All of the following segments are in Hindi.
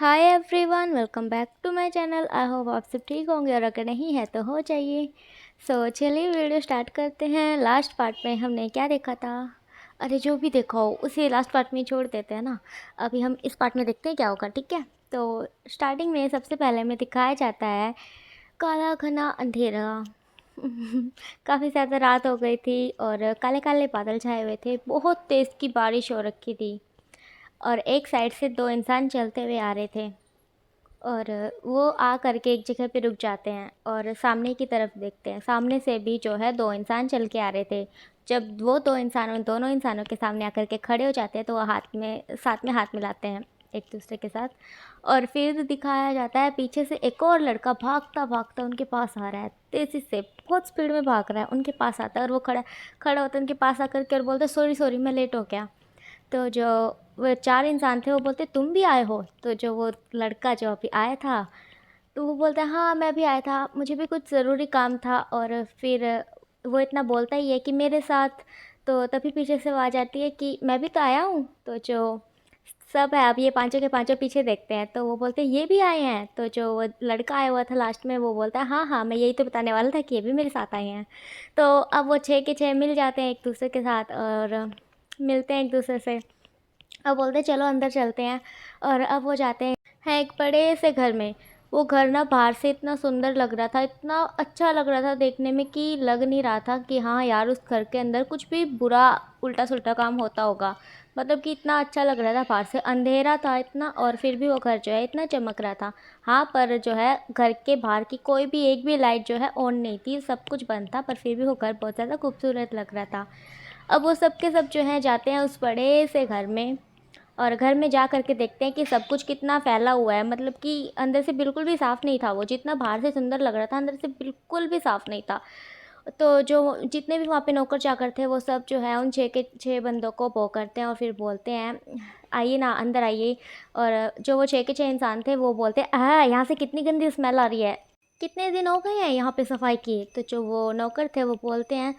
Hi everyone, welcome back to my channel. I hope आप सब ठीक होंगे और अगर नहीं है तो हो जाइए। चलिए वीडियो स्टार्ट करते हैं। लास्ट पार्ट में हमने क्या देखा था? अरे जो भी देखा हो उसे लास्ट पार्ट में ही छोड़ देते हैं ना। अभी हम इस पार्ट में देखते हैं क्या होगा, ठीक है। तो स्टार्टिंग में सबसे पहले हमें दिखाया जाता है काला घना अंधेरा। काफ़ी ज़्यादा रात हो गई थी और काले काले बादल छाए हुए थे, बहुत तेज़ की बारिश हो रखी थी और एक साइड से दो इंसान चलते हुए आ रहे थे और वो आ करके एक जगह पे रुक जाते हैं और सामने की तरफ देखते हैं। सामने से भी जो है दो इंसान चल के आ रहे थे। जब वो दो इंसान उन दोनों इंसानों के सामने आकर के खड़े हो जाते हैं तो वो साथ में हाथ मिलाते हैं एक दूसरे के साथ। और फिर दिखाया जाता है पीछे से एक और लड़का भागता भागता उनके पास आ रहा है, तेज़ी से बहुत स्पीड में भाग रहा है, उनके पास आता है और वो खड़ा खड़ा होता है उनके पास आकर के और बोलता है सॉरी सॉरी मैं लेट हो गया। तो जो वो चार इंसान थे वो बोलते तुम भी आए हो? तो जो वो लड़का जो अभी आया था तो वो बोलता है हाँ मैं भी आया था, मुझे भी कुछ ज़रूरी काम था। और फिर वो इतना बोलता ही है कि मेरे साथ। तो तभी पीछे से आवाज़ आती है कि मैं भी तो आया हूँ। तो जो सब है अब ये पांचों के पांचों पीछे देखते हैं तो वो बोलते हैं ये भी आए हैं। तो जो वो लड़का आया हुआ था लास्ट में वो बोलता है हाँ हाँ मैं यही तो बताने वाला था कि ये भी मेरे साथ आए हैं। तो अब वो छः के छः मिल जाते हैं एक दूसरे के साथ और मिलते हैं एक दूसरे से। अब बोलते हैं चलो अंदर चलते हैं। और अब वो जाते हैं एक बड़े से घर में। वो घर ना बाहर से इतना सुंदर लग रहा था, इतना अच्छा लग रहा था देखने में कि लग नहीं रहा था कि हाँ यार उस घर के अंदर कुछ भी बुरा उल्टा सुल्टा काम होता होगा। मतलब कि इतना अच्छा लग रहा था, बाहर से अंधेरा था इतना और फिर भी वो घर जो है इतना चमक रहा था। हाँ पर जो है घर के बाहर की कोई भी एक भी लाइट जो है ऑन नहीं थी, सब कुछ बंद था, पर फिर भी वो घर बहुत ज़्यादा खूबसूरत लग रहा था। अब वो सब के सब जो हैं जाते हैं उस बड़े से घर में और घर में जा कर के देखते हैं कि सब कुछ कितना फैला हुआ है। मतलब कि अंदर से बिल्कुल भी साफ़ नहीं था, वो जितना बाहर से सुंदर लग रहा था अंदर से बिल्कुल भी साफ़ नहीं था। तो जो जितने भी वहाँ पे नौकर चाकर थे वो सब जो है उन छः के छः बंदों को वो करते हैं और फिर बोलते हैं आइए ना अंदर आइए। और जो वो छः के छः इंसान थे वो बोलते हैं यहाँ से कितनी गंदी स्मेल आ रही है, कितने दिन हो गए हैं यहाँ पे सफाई किए। तो जो वो नौकर थे वो बोलते हैं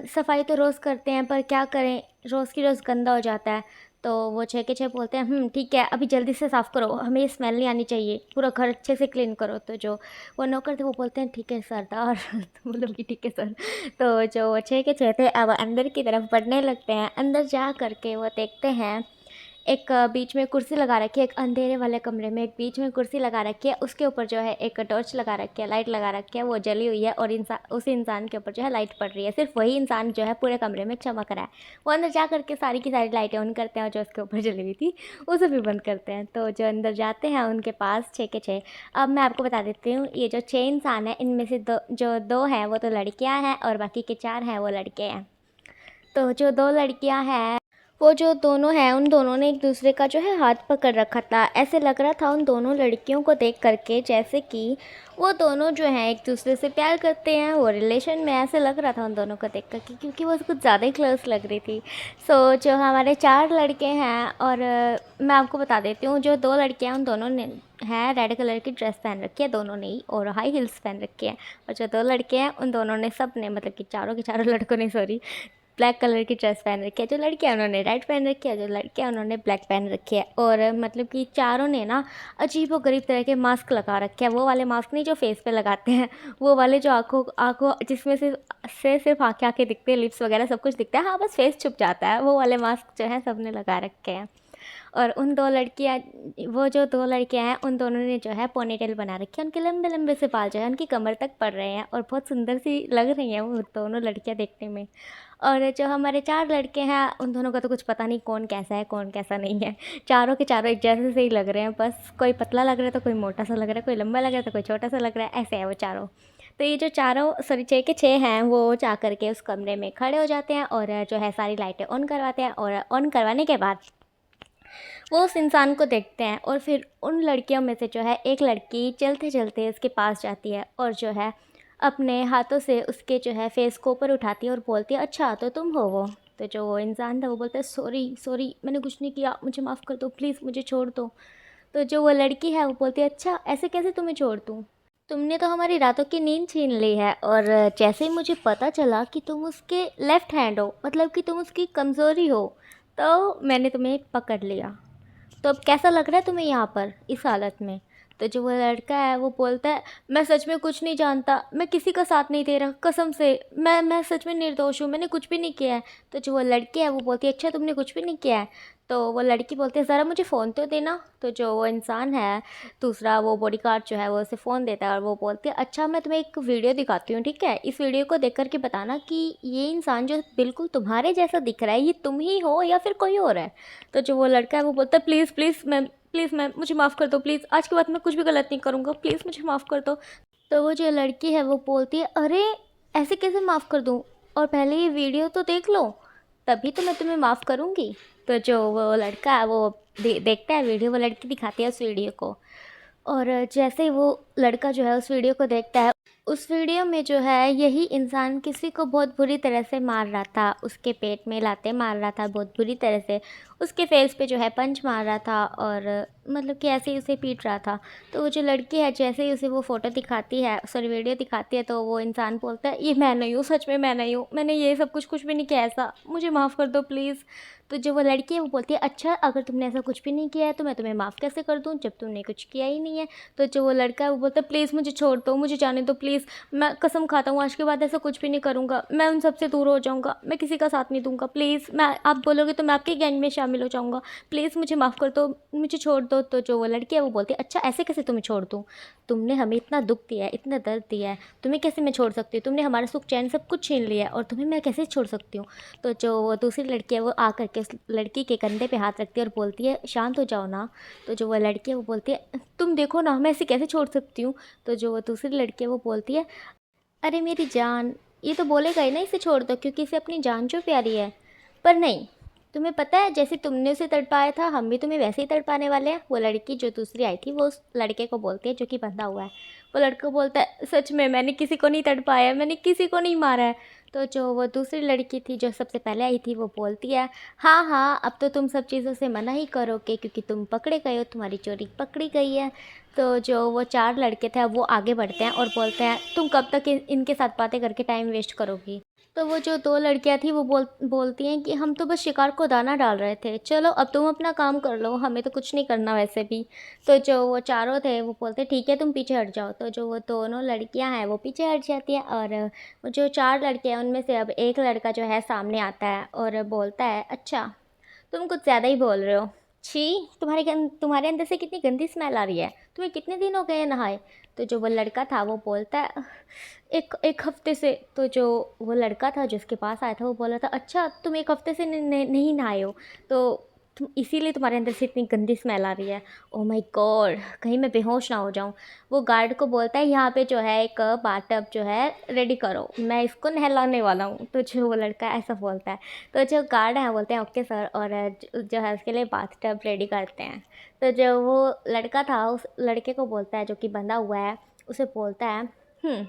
सफाई तो रोज़ करते हैं पर क्या करें, रोज़ की रोज़ गंदा हो जाता है। तो वो छः के छः बोलते हैं ठीक है अभी जल्दी से साफ़ करो, हमें ये स्मेल नहीं आनी चाहिए, पूरा घर अच्छे से क्लीन करो। तो जो वो नौकर थे वो बोलते हैं ठीक है सरदार। मतलब कि ठीक है सर। तो जो वो छः के छः थे अब अंदर की तरफ बढ़ने लगते हैं। अंदर जा करके वो देखते हैं एक बीच में कुर्सी लगा रखी है, एक अंधेरे वाले कमरे में एक बीच में कुर्सी लगा रखी है, उसके ऊपर जो है एक टॉर्च लगा रखी है, लाइट लगा रखी है, वो जली हुई है और उस इंसान के ऊपर जो है लाइट पड़ रही है। सिर्फ वही इंसान जो है पूरे कमरे में चमक रहा है। वो अंदर जा करके सारी की सारी लाइटें ऑन करते हैं और जो उसके ऊपर जली हुई थी उसे भी बंद करते हैं। तो जो अंदर जाते हैं उनके पास छः के छः। अब मैं आपको बता देती हूँ ये जो छः इंसान है इनमें से दो हैं वो तो लड़कियाँ हैं और बाकी के चार हैं वो लड़के हैं। तो जो दो लड़कियां हैं वो जो दोनों हैं उन दोनों ने एक दूसरे का जो है हाथ पकड़ रखा था। ऐसे लग रहा था उन दोनों लड़कियों को देख करके जैसे कि वो दोनों जो हैं एक दूसरे से प्यार करते हैं, वो रिलेशन में, ऐसे लग रहा था उन दोनों को देख करके क्योंकि वो कुछ ज़्यादा ही क्लोज लग रही थी। जो हमारे चार लड़के हैं और मैं आपको बता देती हूँ जो दो लड़कियाँ हैं उन दोनों ने है रेड कलर की ड्रेस पहन रखी है दोनों ने ही और हाई हील्स पहन रखी है। और जो दो लड़के हैं उन दोनों ने सब ने मतलब कि चारों के चारों लड़कों ने सॉरी ब्लैक कलर की ड्रेस पहन रखी है। जो लड़कियाँ उन्होंने रेड पहन रखी है, जो लड़कियाँ उन्होंने ब्लैक पहन रखी है। और मतलब कि चारों ने ना अजीब व गरीब तरह के मास्क लगा रखे हैं। वो वाले मास्क नहीं जो फेस पे लगाते हैं, वो वाले जो आँखों आँखों जिसमें सिर्फ आँखें आँखें दिखते हैं, लिप्स वगैरह सब कुछ दिखता है, हाँ बस फेस छुप जाता है, वो वाले मास्क जो है सब ने लगा रखे हैं। और उन दो लड़कियाँ वो जो दो लड़कियाँ हैं उन दोनों ने जो है पोनीटेल बना रखी है, उनके लंबे लंबे से बाल जो है उनकी कमर तक पड़ रहे हैं और बहुत सुंदर सी लग रही हैं वो दोनों लड़कियाँ देखने में। और जो हमारे चार लड़के हैं उन दोनों का तो कुछ पता नहीं कौन कैसा है कौन कैसा नहीं है। चारों के चारों एक जैसे से ही लग रहे हैं, बस कोई पतला लग रहा है तो कोई मोटा सा लग रहा है, कोई लंबा लग रहा है तो कोई छोटा सा लग रहा है, ऐसे है वो चारों। तो ये जो चारों सॉरी छः के छः हैं वो जा कर के उस कमरे में खड़े हो जाते हैं और जो है सारी लाइटें ऑन करवाते हैं और ऑन करवाने के बाद वो उस इंसान को देखते हैं और फिर उन लड़कियों में से जो है एक लड़की चलते चलते उसके पास जाती है और जो है अपने हाथों से उसके जो है फेस को ऊपर उठाती है और बोलती है अच्छा तो तुम हो वो। तो जो वो इंसान था वो बोलता है सॉरी सॉरी मैंने कुछ नहीं किया, मुझे माफ़ कर दो प्लीज़, मुझे छोड़ दो। तो जो वो लड़की है वो बोलती है अच्छा ऐसे कैसे तुम्हें छोड़ दूँ, तुमने तो हमारी रातों की नींद छीन ली है और जैसे ही मुझे पता चला कि तुम उसके लेफ़्ट हैंड हो, मतलब कि तुम उसकी कमज़ोरी हो, तो मैंने तुम्हें पकड़ लिया। तो अब कैसा लग रहा है तुम्हें यहाँ पर इस हालत में? तो जो वो लड़का है वो बोलता है मैं सच में कुछ नहीं जानता, मैं किसी का साथ नहीं दे रहा, कसम से मैं सच में निर्दोष हूँ, मैंने कुछ भी नहीं किया है। तो जो वो लड़की है वो बोलती है अच्छा तुमने कुछ भी नहीं किया है? तो वो लड़की बोलती है ज़रा मुझे फ़ोन तो देना। तो जो वो इंसान है दूसरा, वो बॉडीगार्ड जो है वो उसे फ़ोन देता है और वो बोलती है अच्छा मैं तुम्हें एक वीडियो दिखाती हूँ, ठीक है, इस वीडियो को देख कर के बताना कि ये इंसान जो बिल्कुल तुम्हारे जैसा दिख रहा है ये तुम ही हो या फिर कोई और है। तो जो वो लड़का है वो बोलता है प्लीज़ मैम मुझे माफ़ कर दो प्लीज़, आज के बाद मैं कुछ भी गलत नहीं करूँगा, प्लीज़ मुझे माफ़ कर दो। तो वो जो लड़की है वो बोलती है अरे ऐसे कैसे माफ़ कर दूँ, और पहले ये वीडियो तो देख लो तभी तो मैं तुम्हें माफ़ करूँगी। तो जो वो लड़का है वो देखता है वीडियो, वो लड़की दिखाती है उस वीडियो को, और जैसे ही वो लड़का जो है उस वीडियो को देखता है, उस वीडियो में जो है यही इंसान किसी को बहुत बुरी तरह से मार रहा था, उसके पेट में लाते मार रहा था बहुत बुरी तरह से, उसके फेस पे जो है पंच मार रहा था, और मतलब कि ऐसे ही उसे पीट रहा था। तो वो जो लड़की है जैसे ही उसे वो फ़ोटो दिखाती है, सॉरी वीडियो दिखाती है, तो वो इंसान बोलता है ये मैं नहीं हूँ, सच में मैं नहीं हूँ, मैंने ये सब कुछ भी नहीं किया ऐसा, मुझे माफ़ कर दो प्लीज़। तो जो वो लड़की है वो बोलती है अच्छा अगर तुमने ऐसा कुछ भी नहीं किया है तो मैं तुम्हें माफ़ कैसे कर दूँ जब तुमने कुछ किया ही नहीं है। तो जो वो लड़का है वो बोलता है प्लीज़ मुझे छोड़ दो, मुझे जाने दो प्लीज़, मैं कसम खाता हूँ आज के बाद ऐसा कुछ भी नहीं करूँगा, मैं उन सबसे दूर हो जाऊँगा, मैं किसी का साथ नहीं दूँगा प्लीज़, मैं आप बोलोगे तो मैं आपके गैंग में शामिल हो जाऊँगा, प्लीज़ मुझे माफ़ कर दो, मुझे छोड़ दो। तो जो वो लड़की है वो बोलती है अच्छा ऐसे कैसे तुम्हें छोड़ दूँ, तुमने हमें इतना दुख दिया है, इतना दर्द दिया है, तुम्हें कैसे मैं छोड़ सकती हूँ, तुमने हमारा सुख चैन सब कुछ छीन लिया है और तुम्हें मैं कैसे छोड़ सकती हूँ। तो जो वो दूसरी लड़की है वो आकर के उस लड़की के कंधे पे हाथ रखती है और बोलती है शांत हो जाओ ना। तो जो वो लड़की है वो बोलती है तुम देखो ना मैं इसे कैसे छोड़ सकती हूँ। तो जो वो दूसरी लड़की है वो बोलती है अरे मेरी जान, ये तो बोलेगा ही ना इसे छोड़ दो क्योंकि इसे अपनी जान जो प्यारी है, पर नहीं, तुम्हें पता है जैसे तुमने उसे तड़पाया था हम भी तुम्हें वैसे ही तड़पाने वाले हैं। वो लड़की जो दूसरी आई थी वो उस लड़के को बोलती है जो कि बंधा हुआ है, वो लड़का बोलता है सच में मैंने किसी को नहीं तड़पाया, मैंने किसी को नहीं मारा है। तो जो वो दूसरी लड़की थी जो सबसे पहले आई थी वो बोलती है हाँ हाँ अब तो तुम सब चीज़ों से मना ही करोगे क्योंकि तुम पकड़े गए हो, तुम्हारी चोरी पकड़ी गई है। तो जो वो चार लड़के थे अब वो आगे बढ़ते हैं और बोलते हैं तुम कब तक इनके साथ बातें करके टाइम वेस्ट करोगी। तो वो जो दो लड़कियां थी वो बोलती हैं कि हम तो बस शिकार को दाना डाल रहे थे, चलो अब तुम अपना काम कर लो, हमें तो कुछ नहीं करना वैसे भी। तो जो वो चारों थे वो बोलते ठीक है तुम पीछे हट जाओ। तो जो वो दोनों लड़कियां हैं वो पीछे हट जाती हैं, और वो जो चार लड़कियां हैं उनमें से अब एक लड़का जो है सामने आता है और बोलता है अच्छा तुम कुछ ज़्यादा ही बोल रहे हो, छी तुम्हारे अंदर से कितनी गंदी स्मेल आ रही है, तुम्हें कितने दिन हो गए हैं नहाए। तो जो वो लड़का था वो बोलता है एक एक हफ्ते से। तो जो वो लड़का था जिसके पास आया था वो बोला था अच्छा तुम एक हफ्ते से नहीं नहाए हो, तो तुम इसीलिए तुम्हारे अंदर से इतनी गंदी स्मेल आ रही है। ओह माय गॉड, कहीं मैं बेहोश ना हो जाऊं। वो गार्ड को बोलता है यहाँ पे जो है एक बाथटब जो है रेडी करो, मैं इसको नहलाने वाला हूँ। तो जो वो लड़का ऐसा बोलता है, तो जो गार्ड है बोलते हैं ओके सर, और जो है उसके लिए बाथटब रेडी करते हैं। तो जो वो लड़का था उस लड़के को बोलता है जो कि बंधा हुआ है, उसे बोलता है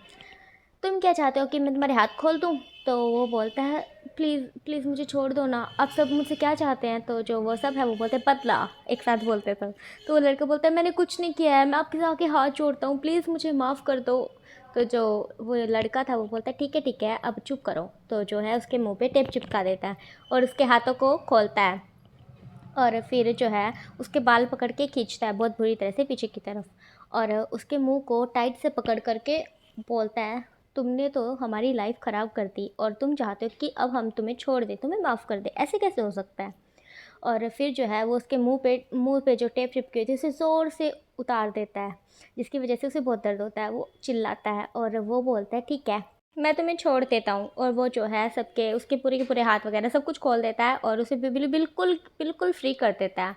तुम क्या चाहते हो कि मैं तुम्हारे हाथ खोल दूँ। तो वो बोलता है प्लीज़ प्लीज़ मुझे छोड़ दो ना, आप सब मुझसे क्या चाहते हैं। तो जो वो सब है वो बोलते हैं पतला, एक साथ बोलते सब। तो वो लड़का बोलता है मैंने कुछ नहीं किया है, मैं आपके आके हाथ जोड़ता हूँ, प्लीज़ मुझे माफ़ कर दो। तो जो वो लड़का था वो बोलता है ठीक है अब चुप करो। तो जो है उसके मुंह पे टेप चिपका देता है और उसके हाथों को खोलता है, और फिर जो है उसके बाल पकड़ के खींचता है बहुत बुरी तरह से पीछे की तरफ, और उसके मुंह को टाइट से पकड़ करके बोलता है तुमने तो हमारी लाइफ ख़राब कर दी और तुम चाहते हो कि अब हम तुम्हें छोड़ दें, तुम्हें माफ़ कर दें, ऐसे कैसे हो सकता है। और फिर जो है वो उसके मुंह पे जो टेप चिपकी हुई थी उसे ज़ोर से उतार देता है, जिसकी वजह से उसे बहुत दर्द होता है, वो चिल्लाता है और वो बोलता है ठीक है मैं तुम्हें छोड़ देता हूँ। और वो जो है सबके उसके पूरे के पूरे हाथ वगैरह सब कुछ खोल देता है और उसे बिल्कुल बिल्कुल फ्री कर देता है।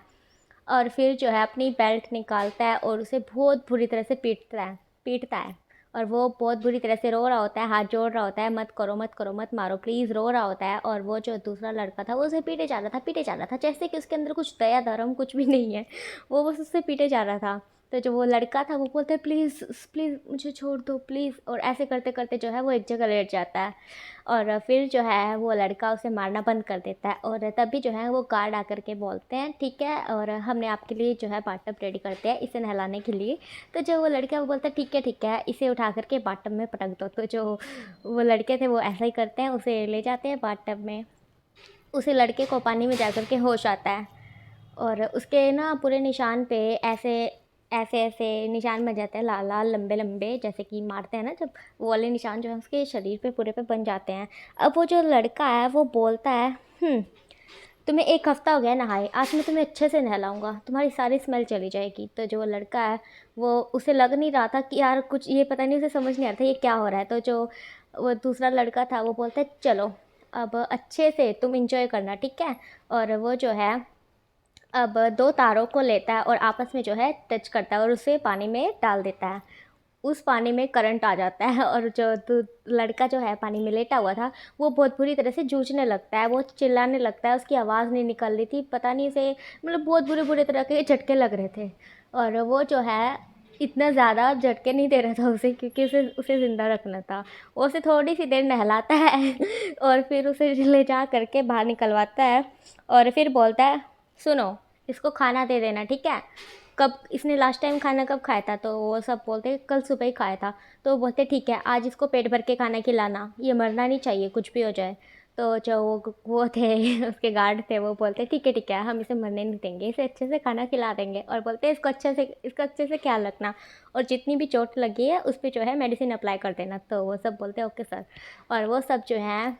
और फिर जो है अपनी बेल्ट निकालता है और उसे बहुत बुरी तरह से पीटता है। और वो बहुत बुरी तरह से रो रहा होता है, हाथ जोड़ रहा होता है, मत करो मत मारो प्लीज़, रो रहा होता है। और वो जो दूसरा लड़का था वो उसे पीटे जा रहा था जैसे कि उसके अंदर कुछ दया धर्म कुछ भी नहीं है, वो बस उससे पीटे जा रहा था। तो जो वो लड़का था वो बोलता है प्लीज़ प्लीज़ मुझे छोड़ दो प्लीज़, और ऐसे करते करते जो है वो एक जगह लेट जाता है। और फिर जो है वो लड़का उसे मारना बंद कर देता है, और तभी जो है वो गार्ड आकर के बोलते हैं ठीक है और हमने आपके लिए जो है बाथटब रेडी करते हैं इसे नहलाने के लिए। तो जो वो लड़का वो बोलता है ठीक है इसे उठा करके बाथटब में पटक दो। तो जो वो लड़के थे वो ऐसा ही करते हैं, उसे ले जाते हैं बाथटब में। उसे लड़के को पानी में जा कर के होश आता है, और उसके ना पूरे निशान पे ऐसे ऐसे ऐसे निशान बन जाते हैं, लाल लाल लंबे लंबे, जैसे कि मारते हैं ना जब, वो वाले निशान जो है उसके शरीर पे पूरे पे बन जाते हैं। अब वो जो लड़का है वो बोलता है, तुम्हें 1 हफ्ता हो गया नहाए, आज मैं तुम्हें अच्छे से नहलाऊंगा, तुम्हारी सारी स्मेल चली जाएगी। तो जो वो लड़का है वो, उसे लग नहीं रहा था कि यार कुछ, ये पता नहीं, उसे समझ नहीं आ रहा था ये क्या हो रहा है। तो जो वो दूसरा लड़का था वो बोलता है चलो अब अच्छे से तुम इंजॉय करना, ठीक है। और वो जो है अब 2 तारों को लेता है और आपस में जो है टच करता है और उसे पानी में डाल देता है। उस पानी में करंट आ जाता है और जो लड़का जो है पानी में लेटा हुआ था वो बहुत बुरी तरह से जूझने लगता है, वो चिल्लाने लगता है, उसकी आवाज़ नहीं निकल रही थी, पता नहीं उसे, मतलब बहुत बुरे बुरे तरह के झटके लग रहे थे। और वो जो है इतना ज़्यादा झटके नहीं दे रहा था उसे, क्योंकि उसे उसे ज़िंदा रखना था। वो उसे थोड़ी सी देर नहलाता है और फिर उसे ले जा करके बाहर निकलवाता है और फिर बोलता है सुनो, इसको खाना दे देना, ठीक है। कब इसने लास्ट टाइम खाना कब खाया था? तो वो सब बोलते कल सुबह ही खाया था। तो वो बोलते ठीक है, आज इसको पेट भर के खाना खिलाना, ये मरना नहीं चाहिए कुछ भी हो जाए। तो जो वो थे उसके गार्ड थे, वो बोलते ठीक है, हम इसे मरने नहीं देंगे, इसे अच्छे से खाना खिला देंगे। और बोलते हैं इसको अच्छे से ख्याल रखना, और जितनी भी चोट लगी है उस पर जो है मेडिसिन अप्लाई कर देना। तो वो सब बोलते हैं ओके सर। और वो सब जो है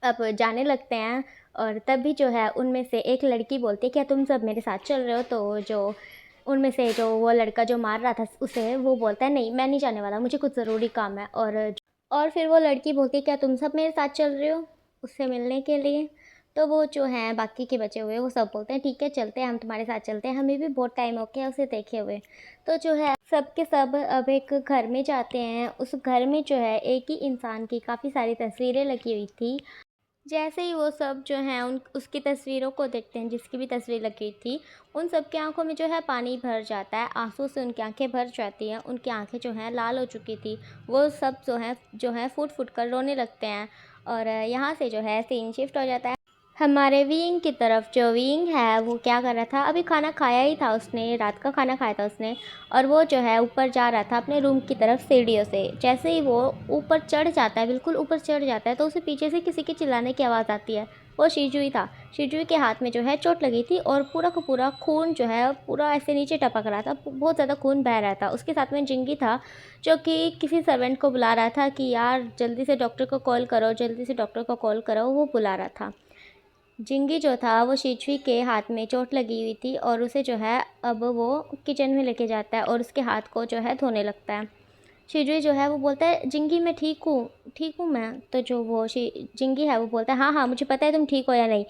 अब जाने लगते हैं। और तब भी जो है उनमें से एक लड़की बोलती है क्या तुम सब मेरे साथ चल रहे हो? तो जो उनमें से जो वो लड़का जो मार रहा था उसे, वो बोलता है नहीं मैं नहीं जाने वाला, मुझे कुछ ज़रूरी काम है। और फिर वो लड़की बोलती है क्या तुम सब मेरे साथ चल रहे हो उससे मिलने के लिए? तो वो जो हैं बाकी के बचे हुए वो सब बोलते हैं ठीक है चलते हैं, हम तुम्हारे साथ चलते हैं, हमें भी बहुत टाइम हो गया उसे देखे हुए। तो जो है सब के सब अब एक घर में जाते हैं। उस घर में जो है एक ही इंसान की काफ़ी सारी तस्वीरें लगी हुई थी। जैसे ही वो सब जो हैं उन उसकी तस्वीरों को देखते हैं, जिसकी भी तस्वीर लगी थी, उन सब की आंखों में जो है पानी भर जाता है, आंसू से उनकी आंखें भर जाती हैं, उनकी आंखें जो हैं लाल हो चुकी थी। वो सब जो है फूट फूट कर रोने लगते हैं। और यहाँ से जो है सीन शिफ्ट हो जाता है हमारे विंग की तरफ। जो विंग है वो क्या कर रहा था, अभी खाना खाया ही था उसने, रात का खाना खाया था उसने, और वो जो है ऊपर जा रहा था अपने रूम की तरफ सीढ़ियों से। जैसे ही वो ऊपर चढ़ जाता है, बिल्कुल ऊपर चढ़ जाता है, तो उसे पीछे से किसी के चिल्लाने की आवाज़ आती है। वो शिजुई था। शिजुई के हाथ में जो है चोट लगी थी और पूरा का पूरा खून जो है पूरा ऐसे नीचे टपक रहा था, बहुत ज़्यादा खून बह रहा था। उसके साथ में जिंगी था, जो कि किसी सर्वेंट को बुला रहा था कि यार जल्दी से डॉक्टर को कॉल करो, जल्दी से डॉक्टर को कॉल करो, वो बुला रहा था। जिंगी जो था वो शिचुई के हाथ में चोट लगी हुई थी और उसे जो है अब वो किचन में लेके जाता है और उसके हाथ को जो है धोने लगता है। शिजुई जो है वो बोलता है जिंगी मैं ठीक हूँ मैं। तो जो वो जिंगी है वो बोलता है हाँ हाँ मुझे पता है तुम ठीक हो या नहीं,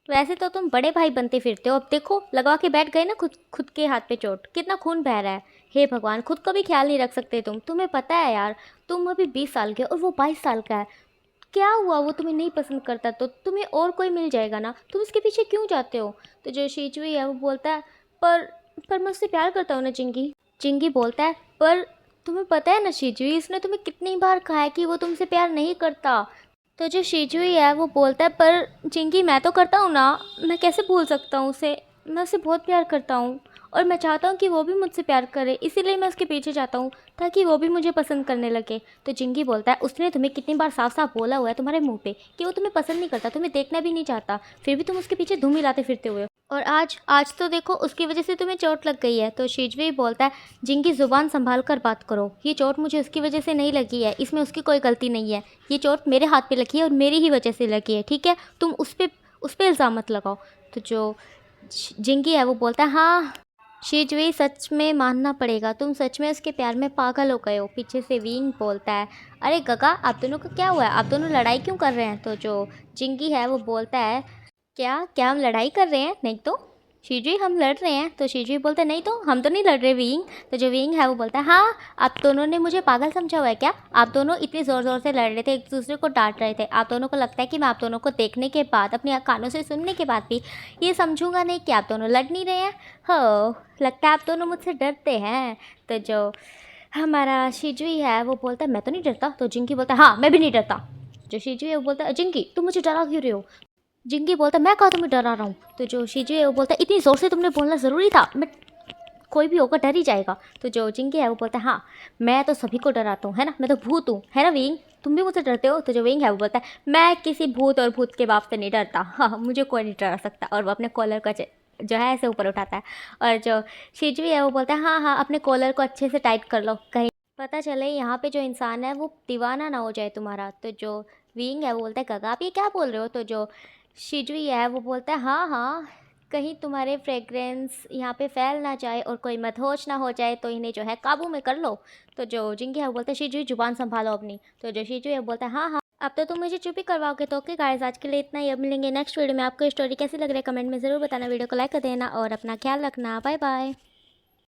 वैसे तो तुम बड़े भाई बनते फिरते हो, अब देखो लगा के बैठ गए ना खुद खुद के हाथ पे चोट, कितना खून बह रहा है। हे भगवान, खुद का भी ख्याल नहीं रख सकते तुम? तुम्हें पता है यार, तुम अभी 20 साल के और वो 22 साल का है, क्या हुआ वो तुम्हें नहीं पसंद करता तो तुम्हें और कोई मिल जाएगा ना, तुम इसके पीछे क्यों जाते हो? तो जो शीचुई है वो बोलता है पर पर मैं उससे प्यार करता हूँ ना जिंगी। जिंगी बोलता है पर तुम्हें पता है ना शीजुई, इसने तुम्हें कितनी बार कहा है कि वो तुमसे प्यार नहीं करता। तो जो शीजुई है वो बोलता है पर जिंगी मैं तो करता हूँ ना, मैं कैसे भूल सकता हूँ उसे, मैं उसे बहुत प्यार करता हूँ और मैं चाहता हूँ कि वो भी मुझसे प्यार करे, इसीलिए मैं उसके पीछे जाता हूँ ताकि वो भी मुझे पसंद करने लगे। तो जिंगी बोलता है उसने तुम्हें कितनी बार साफ साफ बोला हुआ है तुम्हारे मुंह पे कि वो तुम्हें पसंद नहीं करता, तुम्हें देखना भी नहीं चाहता, फिर भी तुम उसके पीछे धूम हिलाते फिरते हुए हो। और आज आज तो देखो उसकी वजह से तुम्हें चोट लग गई है। तो शिजवी बोलता है जिंगी ज़ुबान संभाल कर बात करो, ये चोट मुझे उसकी वजह से नहीं लगी है, इसमें उसकी कोई गलती नहीं है, ये चोट मेरे हाथ पे लगी है और मेरी ही वजह से लगी है, ठीक है, तुम उस पर इल्ज़ाम मत लगाओ। तो जो जिंगी है वो बोलता है हाँ शिजवी सच में मानना पड़ेगा, तुम सच में उसके प्यार में पागल हो गए हो। पीछे से विंग बोलता है अरे गगा आप दोनों का क्या हुआ है, आप दोनों लड़ाई क्यों कर रहे हैं? तो जो जिंगी है वो बोलता है क्या क्या हम लड़ाई कर रहे हैं? नहीं तो शीजी हम लड़ रहे हैं। तो शीजी बोलता है नहीं तो हम तो नहीं लड़ रहे विंग। तो जो विंग है वो बोलता है हाँ आप दोनों ने मुझे पागल समझा हुआ है क्या, आप दोनों इतनी ज़ोर ज़ोर से लड़ रहे थे, एक दूसरे को डांट रहे थे, आप दोनों को लगता है कि मैं आप दोनों को देखने के बाद, अपने कानों से सुनने के बाद भी ये समझूंगा नहीं कि आप दोनों लड़ नहीं रहे हैं? हो लगता है आप दोनों मुझसे डरते हैं। तो जो हमारा शिजुई है वो बोलता है मैं तो नहीं डरता। तो जिंकी बोलता है हाँ मैं भी नहीं डरता। जो शिजुई है वो बोलता है जिंकी तुम मुझे डरा क्यों रहे हो? जिंगी बोलता मैं कहा तुम्हें डरा रहा हूँ। तो जो शिजू है वो बोलता इतनी ज़ोर से तुमने बोलना ज़रूरी था, मैं कोई भी होगा डर ही जाएगा। तो जो जिंगी है वो बोलता है हाँ मैं तो सभी को डराता हूँ है ना, मैं तो भूत हूँ है ना विंग, तुम भी मुझसे डरते हो? तो जो विंग है वो बोलता है मैं किसी भूत और भूत के बाप से नहीं डरता, हाँ मुझे कोई नहीं डरा सकता। और वो अपने कॉलर का जो है ऐसे ऊपर उठाता है। और जो शिजवी है वो बोलता है हाँ हाँ अपने कॉलर को अच्छे से टाइट कर लो, कहीं पता चले यहाँ पे जो इंसान है वो दीवाना ना हो जाए तुम्हारा। तो जो विंग है वो बोलता है काका आप ये क्या बोल रहे हो। तो जो शिजवी है वो बोलता है हाँ हाँ कहीं तुम्हारे फ्रेग्रेंस यहाँ पे फैल ना जाए और कोई मदहोश ना हो जाए, तो इन्हें जो है काबू में कर लो। तो जो जिंगी है वो बोलता है शिजवी जुबान संभालो अपनी। तो जो शिजवी है वो बोलता है हाँ हाँ अब तो तुम मुझे चुप ही करवाओगे। तो ओके गाइस आज के लिए इतना ही, अब मिलेंगे नेक्स्ट वीडियो में। आपको स्टोरी कैसी लग रही है कमेंट में ज़रूर बताना, वीडियो को लाइक कर देना और अपना ख्याल रखना। Bye bye.